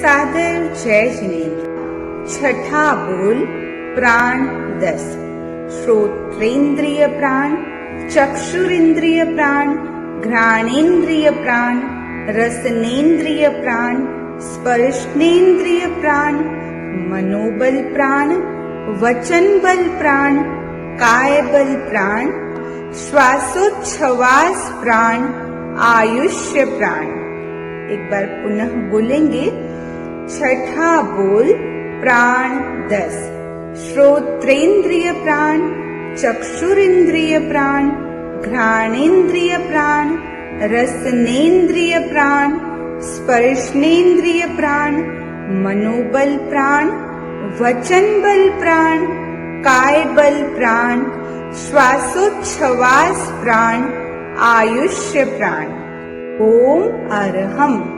सादर जय जिनेन्द्र। छठा बोल प्राण 10। श्रोत्रेंद्रिय प्राण, चक्षुरेंद्रिय प्राण, घ्राणेन्द्रिय प्राण, रसनेन्द्रिय प्राण, स्पर्शनेन्द्रिय प्राण, मनोबल प्राण, वचन बल प्राण, काय बल प्राण, श्वासोच्छ्वास प्राण, आयुष्य प्राण। एक बार पुनः बोलेंगे। छठा बोल प्राण 10। श्रोत्रेंद्रिय प्राण, चक्षुरेंद्रिय प्राण, घ्राणेन्द्रिय प्राण, रसनेन्द्रिय प्राण, स्पर्शनेन्द्रिय प्राण, मनोबल प्राण, वचन बल प्राण, काय बल प्राण, श्वासोच्छ्वास प्राण, आयुष्य प्राण। ओम अरहम।